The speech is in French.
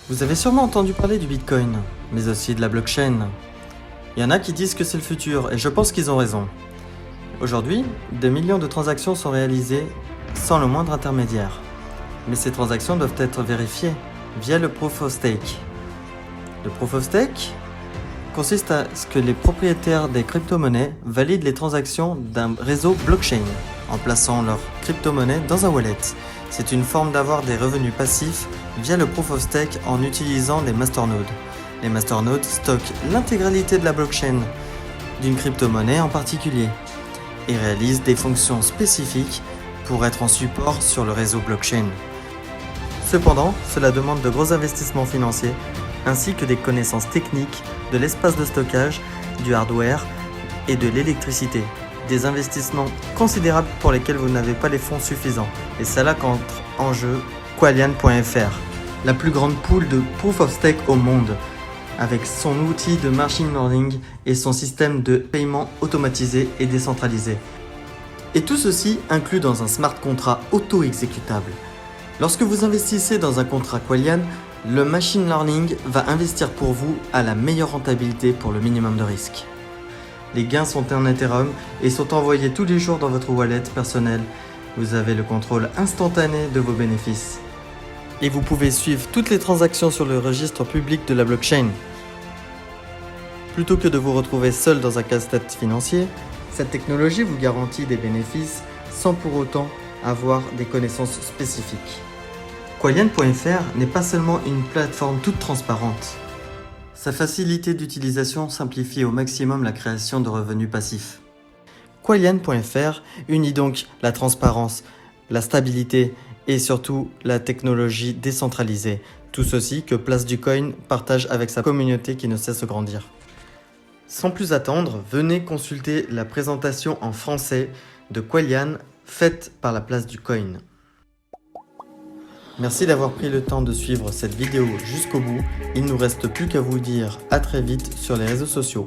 Vous avez sûrement entendu parler du Bitcoin, mais aussi de la blockchain. Il y en a qui disent que c'est le futur, et je pense qu'ils ont raison. Aujourd'hui, des millions de transactions sont réalisées sans le moindre intermédiaire. Mais ces transactions doivent être vérifiées via le Proof of Stake. Le Proof of Stake consiste à ce que les propriétaires des crypto-monnaies valident les transactions d'un réseau blockchain en plaçant leur crypto-monnaie dans un wallet. C'est une forme d'avoir des revenus passifs via le Proof of Stake en utilisant les masternodes. Les masternodes stockent l'intégralité de la blockchain d'une crypto-monnaie en particulier et réalisent des fonctions spécifiques pour être en support sur le réseau blockchain. Cependant, cela demande de gros investissements financiers ainsi que des connaissances techniques de l'espace de stockage, du hardware et de l'électricité. Des investissements considérables pour lesquels vous n'avez pas les fonds suffisants. Et c'est là qu'entre en jeu Qualian.fr, la plus grande pool de Proof of Stake au monde, avec son outil de machine learning et son système de paiement automatisé et décentralisé. Et tout ceci inclus dans un smart contract auto-exécutable. Lorsque vous investissez dans un contrat Qualian, le machine learning va investir pour vous à la meilleure rentabilité pour le minimum de risque. Les gains sont en Ethereum et sont envoyés tous les jours dans votre wallet personnel. Vous avez le contrôle instantané de vos bénéfices. Et vous pouvez suivre toutes les transactions sur le registre public de la blockchain. Plutôt que de vous retrouver seul dans un casse-tête financier, cette technologie vous garantit des bénéfices sans pour autant avoir des connaissances spécifiques. Qualian.fr n'est pas seulement une plateforme toute transparente. Sa facilité d'utilisation simplifie au maximum la création de revenus passifs. Qualian.fr unit donc la transparence, la stabilité et surtout la technologie décentralisée. Tout ceci que Place du Coin partage avec sa communauté qui ne cesse de grandir. Sans plus attendre, venez consulter la présentation en français de Qualian faite par la Place du Coin. Merci d'avoir pris le temps de suivre cette vidéo jusqu'au bout. Il ne nous reste plus qu'à vous dire à très vite sur les réseaux sociaux.